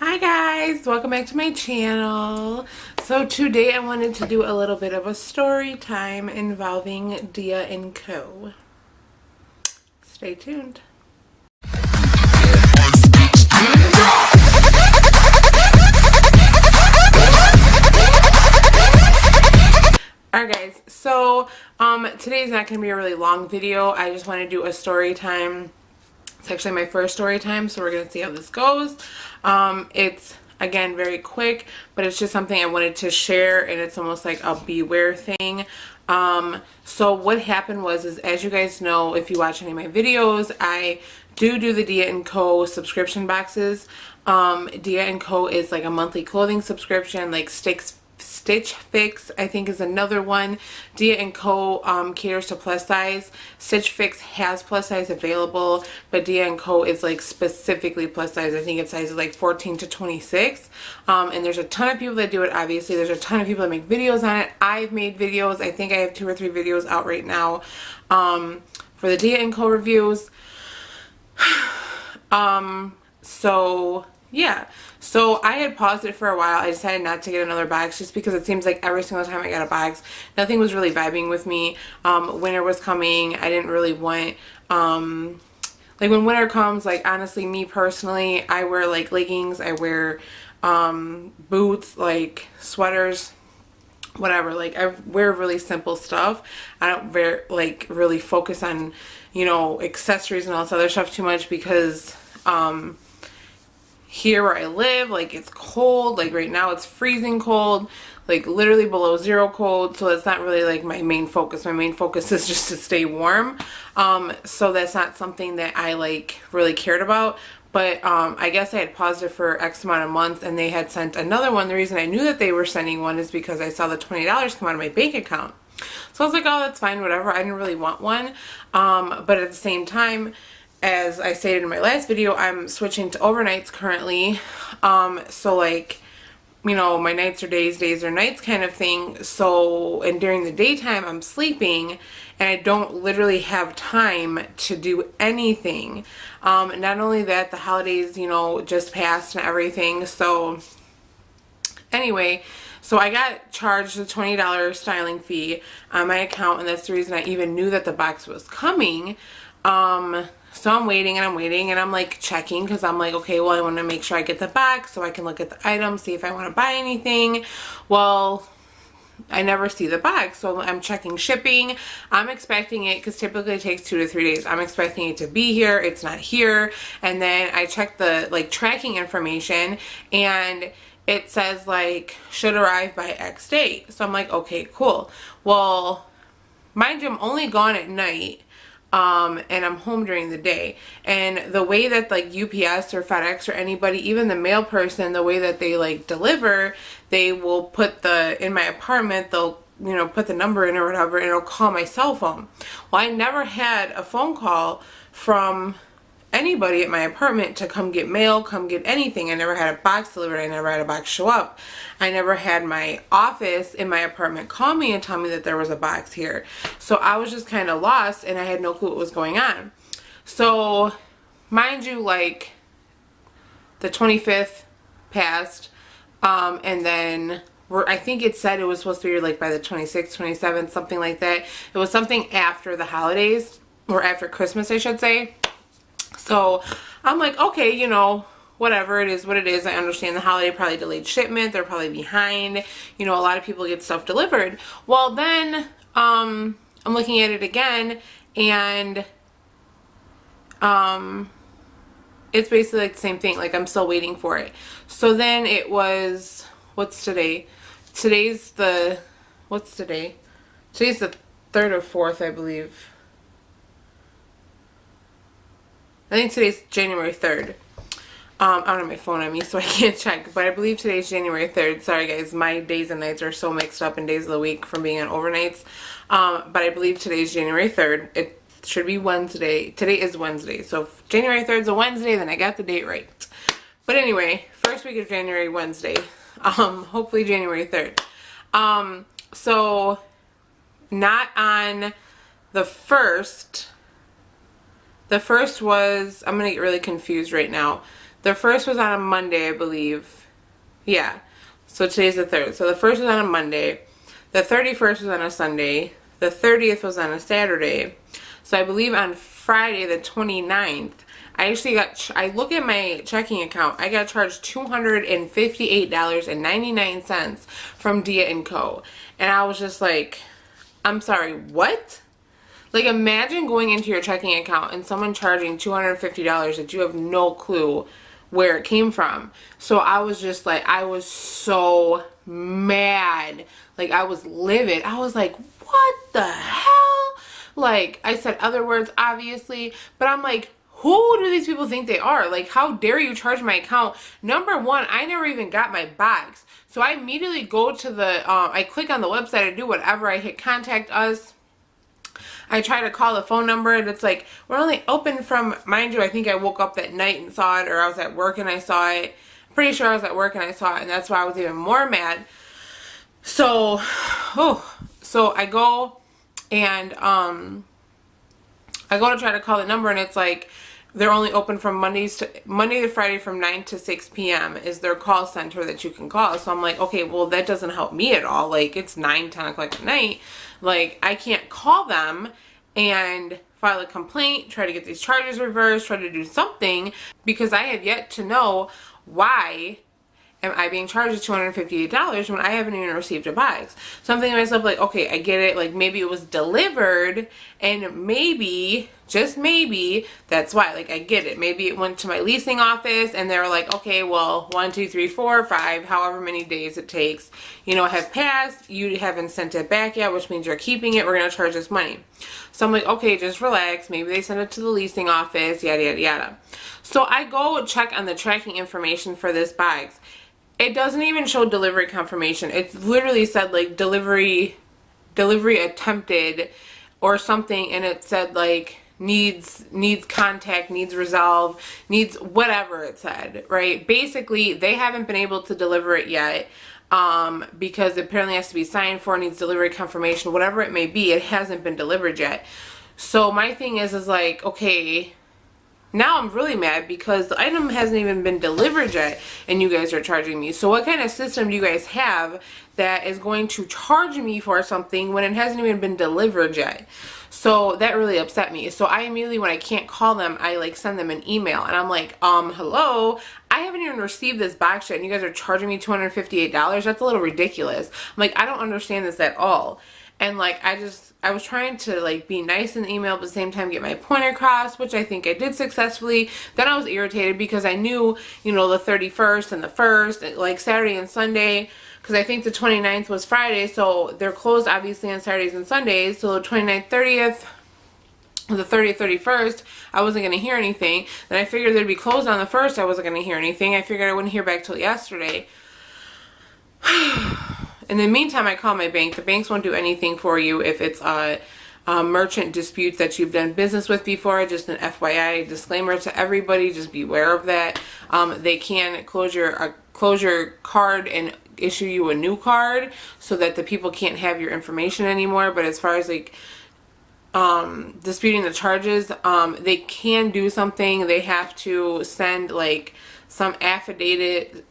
Hi guys, welcome back to my channel. So today I wanted to do a little bit of a story time involving Dia&Co. Stay tuned. Alright guys, so today's not going to be a really long video. I just want to do a story time. It's actually my first story time, so we're going to see how this goes. It's, again, very quick, but it's just something I wanted to share, and it's almost like a beware thing. So what happened was, as you guys know, if you watch any of my videos, I do the Dia&Co subscription boxes. Dia&Co is like a monthly clothing subscription, like Stitch Fix, I think, is another one. Dia&Co caters to plus size. Stitch Fix has plus size available, but Dia&Co is like specifically plus size. I think it's sizes like 14 to 26. And there's a ton of people that do it, obviously. There's a ton of people that make videos on it. I've made videos. I think I have 2 or 3 videos out right now for the Dia&Co reviews. So yeah, so I had paused it for a while. I decided not to get another box just because it seems like every single time I got a box, nothing was really vibing with me. Winter was coming. I didn't really want, like when winter comes, like honestly, me personally, I wear like leggings, I wear boots, like sweaters, whatever. Like I wear really simple stuff. I don't really focus on, you know, accessories and all this other stuff too much because here where I live, like it's cold. Like right now it's freezing cold, like literally below 0 cold. So that's not really like my main focus. My main focus is just to stay warm. So that's not something that I like really cared about. But I guess I had paused it for X amount of months, and they had sent another one. The reason I knew that they were sending one is because I saw the $20 come out of my bank account. So I was like, oh, that's fine, whatever. I didn't really want one. But at the same time, as I stated in my last video, I'm switching to overnights currently. So like, you know, my nights are days, days are nights kind of thing. So, and during the daytime I'm sleeping and I don't literally have time to do anything. Not only that, the holidays, you know, just passed and everything. So anyway, so I got charged the $20 styling fee on my account, and that's the reason I even knew that the box was coming. So I'm waiting and I'm like checking because I'm like, okay, well, I want to make sure I get the box so I can look at the items, see if I want to buy anything. Well, I never see the box, so I'm checking shipping. I'm expecting it, because typically it takes 2 to 3 days. I'm expecting it to be here. It's not here. And then I check the like tracking information, and it says like should arrive by X date. So I'm like, okay, cool. Well, mind you, I'm only gone at night. And I'm home during the day, and the way that like UPS or FedEx or anybody, even the mail person, the way that they like deliver, they will put in my apartment, they'll, you know, put the number in or whatever, and it'll call my cell phone. Well, I never had a phone call from anybody at my apartment to come get mail, come get anything. I never had a box delivered. I never had a box show up. I never had my office in my apartment call me and tell me that there was a box here. So I was just kind of lost, and I had no clue what was going on. So mind you, like the 25th passed, and then I think it said it was supposed to be like by the 26th, 27th, something like that. It was something after the holidays, or after Christmas, I should say. So I'm like, okay, you know, whatever, it is what it is. I understand the holiday probably delayed shipment. They're probably behind. You know, a lot of people get stuff delivered. Well, then I'm looking at it again, and it's basically like the same thing. Like I'm still waiting for it. So then it was, what's today? Today's the 3rd or 4th, I believe. I think today's January 3rd. I don't have my phone on me, so I can't check, but I believe today's January 3rd. Sorry guys, my days and nights are so mixed up in days of the week from being on overnights. But I believe today's January 3rd. It should be Wednesday. Today is Wednesday. So if January 3rd is a Wednesday, then I got the date right. But anyway, first week of January, Wednesday. Hopefully January 3rd. So not on the 1st. The first was, I'm going to get really confused right now. The first was on a Monday, I believe. Yeah. So today's the 3rd. So the first was on a Monday. The 31st was on a Sunday. The 30th was on a Saturday. So I believe on Friday, the 29th, I look at my checking account, I got charged $258.99 from Dia&Co. And I was just like, I'm sorry, what? Like, imagine going into your checking account and someone charging $250 that you have no clue where it came from. So I was just like, I was so mad. Like, I was livid. I was like, what the hell? Like, I said other words, obviously, but I'm like, who do these people think they are? Like, how dare you charge my account? Number one, I never even got my box. So I immediately go to the, I click on the website, I do whatever, I hit contact us. I try to call the phone number and it's like, we're only open from, mind you, I think I woke up that night and saw it, or I was at work and I saw it. I'm pretty sure I was at work and I saw it, and that's why I was even more mad. So, so I go and, I go to try to call the number and it's like, they're only open from Monday to Friday from 9 to 6 p.m. is their call center that you can call. So I'm like, okay, well, that doesn't help me at all. Like, it's 9, 10 o'clock at night. Like, I can't call them and file a complaint, try to get these charges reversed, try to do something, because I have yet to know why am I being charged $258 when I haven't even received a box. So I'm thinking to myself, like, okay, I get it. Like, maybe it was delivered, and maybe, just maybe, that's why. Like, I get it. Maybe it went to my leasing office, and they were like, okay, well, 1, 2, 3, 4, 5, however many days it takes, you know, have passed. You haven't sent it back yet, which means you're keeping it. We're going to charge this money. So I'm like, okay, just relax. Maybe they sent it to the leasing office, yada, yada, yada. So I go check on the tracking information for this box. It doesn't even show delivery confirmation. It's literally said like delivery attempted or something, and it said like needs contact, needs resolve, needs whatever it said, right? Basically, they haven't been able to deliver it yet because it apparently has to be signed for, needs delivery confirmation, whatever it may be. It hasn't been delivered yet. So my thing is like, okay, now I'm really mad because the item hasn't even been delivered yet and you guys are charging me. So what kind of system do you guys have that is going to charge me for something when it hasn't even been delivered yet? So that really upset me. So I immediately, when I can't call them, I like send them an email and I'm like, hello, I haven't even received this box yet and you guys are charging me $258. That's a little ridiculous. I'm like, I don't understand this at all. And like, I was trying to like be nice in the email, but at the same time get my point across, which I think I did successfully. Then I was irritated because I knew, you know, the 31st and the 1st, like Saturday and Sunday, because I think the 29th was Friday, so they're closed obviously on Saturdays and Sundays. So the 29th, 30th, the 30th, 31st, I wasn't going to hear anything. Then I figured they'd be closed on the 1st, I wasn't going to hear anything. I figured I wouldn't hear back till yesterday. In the meantime, I call my bank. The banks won't do anything for you if it's a merchant dispute that you've done business with before. Just an FYI disclaimer to everybody. Just be aware of that. They can close your card and issue you a new card so that the people can't have your information anymore. But as far as like disputing the charges, they can do something. They have to send like some affidavit.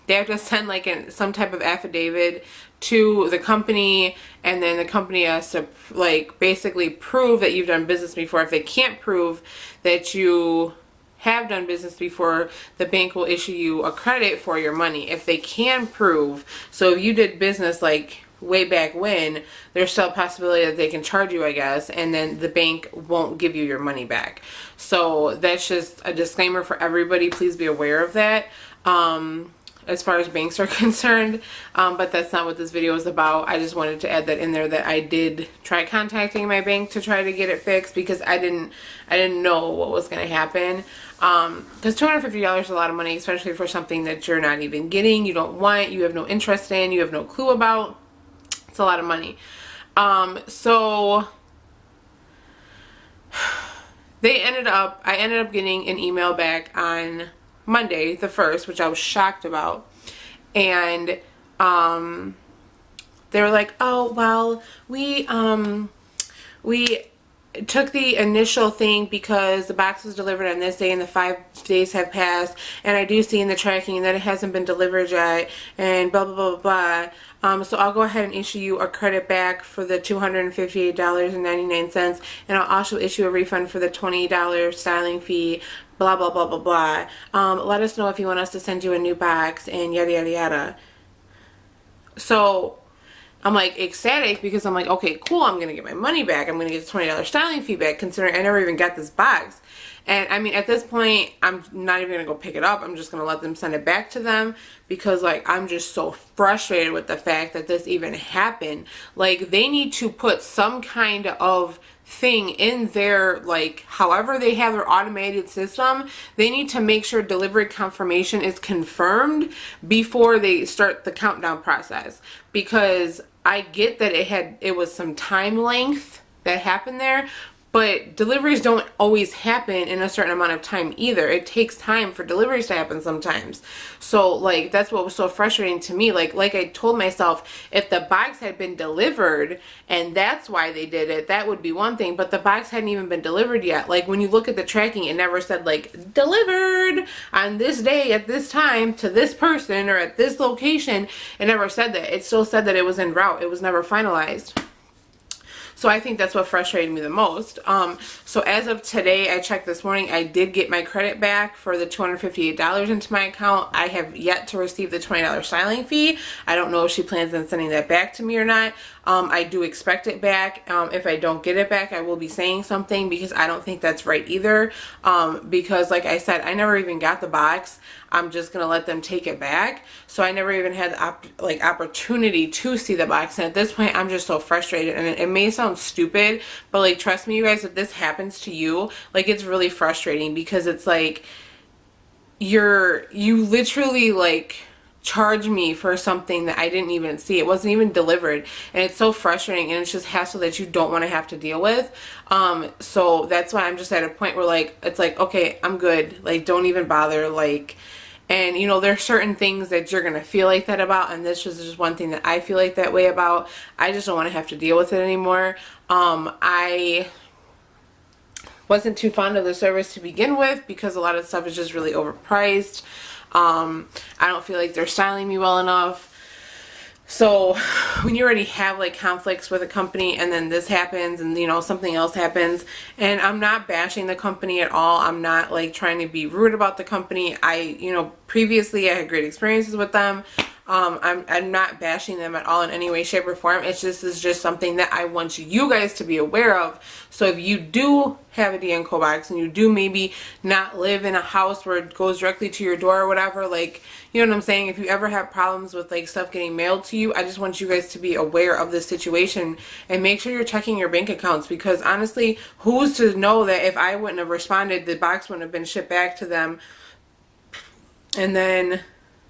They have to send like some type of affidavit to the company, and then the company has to like basically prove that you've done business before. If they can't prove that you have done business before, the bank will issue you a credit for your money. If they can prove, so if you did business like way back when, there's still a possibility that they can charge you, I guess, and then the bank won't give you your money back. So that's just a disclaimer for everybody. Please be aware of that. As far as banks are concerned, but that's not what this video is about. I just wanted to add that in there, that I did try contacting my bank to try to get it fixed because I didn't know what was going to happen. Because $250 is a lot of money, especially for something that you're not even getting, you don't want, you have no interest in, you have no clue about. It's a lot of money. So I ended up getting an email back on Monday the 1st, which I was shocked about, and they were like, oh well, we took the initial thing because the box was delivered on this day and the 5 days have passed, and I do see in the tracking that it hasn't been delivered yet, and blah blah blah blah. So I'll go ahead and issue you a credit back for the $258.99, and I'll also issue a refund for the $20 styling fee, blah blah blah blah blah. Let us know if you want us to send you a new box, and yada yada yada. So I'm like ecstatic because I'm like, okay, cool, I'm gonna get my money back. I'm gonna get the $20 styling fee back, considering I never even got this box. And I mean, at this point, I'm not even gonna go pick it up. I'm just gonna let them send it back to them, because like I'm just so frustrated with the fact that this even happened. Like, they need to put some kind of thing in their, like, however they have their automated system, they need to make sure delivery confirmation is confirmed before they start the countdown process. Because I get that it was some time length that happened there, but deliveries don't always happen in a certain amount of time either. It takes time for deliveries to happen sometimes. So like, that's what was so frustrating to me. Like I told myself, if the box had been delivered and that's why they did it, that would be one thing. But the box hadn't even been delivered yet. Like, when you look at the tracking, it never said like delivered on this day at this time to this person or at this location. It never said that. It still said that it was en route. It was never finalized. So I think that's what frustrated me the most. So as of today, I checked this morning, I did get my credit back for the $258 into my account. I have yet to receive the $20 styling fee. I don't know if she plans on sending that back to me or not. I do expect it back. If I don't get it back, I will be saying something, because I don't think that's right either. Because like I said, I never even got the box. I'm just gonna let them take it back. So I never even had the opportunity to see the box. And at this point, I'm just so frustrated. And it may sound stupid, but like, trust me, you guys, if this happens to you, like, it's really frustrating, because it's like you literally like charge me for something that I didn't even see. It wasn't even delivered, and it's so frustrating, and it's just hassle that you don't want to have to deal with. So that's why I'm just at a point where like, it's like, okay, I'm good, like, don't even bother. Like, and you know, there's certain things that you're gonna feel like that about, and this is just one thing that I feel like that way about. I just don't want to have to deal with it anymore. I wasn't too fond of the service to begin with, because a lot of stuff is just really overpriced. I don't feel like they're styling me well enough. So when you already have like conflicts with a company, and then this happens, and you know, something else happens, and I'm not bashing the company at all. I'm not like trying to be rude about the company. Previously I had great experiences with them. I'm not bashing them at all in any way, shape, or form. It's just something that I want you guys to be aware of. So if you do have a Dia&Co box, and you do maybe not live in a house where it goes directly to your door or whatever, like, you know what I'm saying? If you ever have problems with like stuff getting mailed to you, I just want you guys to be aware of this situation, and make sure you're checking your bank accounts, because honestly, who's to know that if I wouldn't have responded, the box wouldn't have been shipped back to them, and then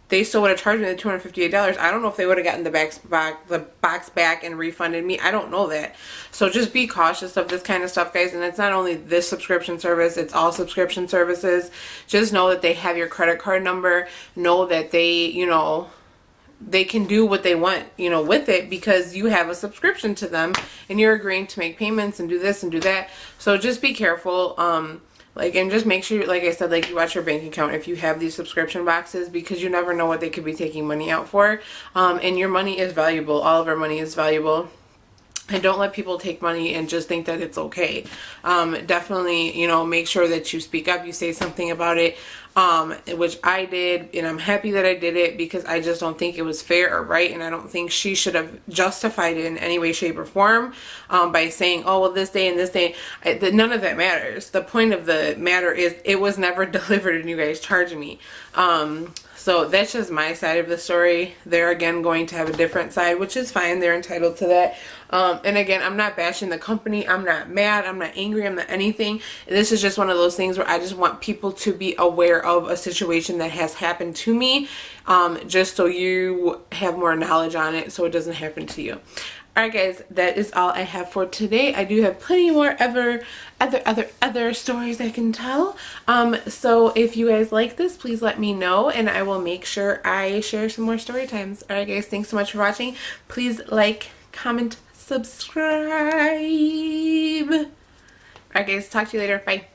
they still would have charged me the $258. I don't know if they would have gotten the box back and refunded me. I don't know that. So just be cautious of this kind of stuff, guys. And it's not only this subscription service, it's all subscription services. Just know that they have your credit card number. Know that they, you know, they can do what they want, you know, with it, because you have a subscription to them, and you're agreeing to make payments and do this and do that. So just be careful. And just make sure, like I said, like, you watch your bank account if you have these subscription boxes, because you never know what they could be taking money out for. And your money is valuable. All of our money is valuable. And don't let people take money and just think that it's okay. Definitely, you know, make sure that you speak up, you say something about it, which I did, and I'm happy that I did it, because I just don't think it was fair or right, and I don't think she should have justified it in any way, shape, or form by saying, oh, well, this day and this day. None of that matters. The point of the matter is it was never delivered, and you guys charged me. So that's just my side of the story. They're, again, going to have a different side, which is fine. They're entitled to that. And again, I'm not bashing the company. I'm not mad. I'm not angry. I'm not anything. This is just one of those things where I just want people to be aware of a situation that has happened to me, just so you have more knowledge on it, so it doesn't happen to you. Alright guys, that is all I have for today. I do have plenty more other stories I can tell. So if you guys like this, please let me know, and I will make sure I share some more story times. Alright guys, thanks so much for watching. Please like, comment, subscribe. Alright guys, talk to you later. Bye.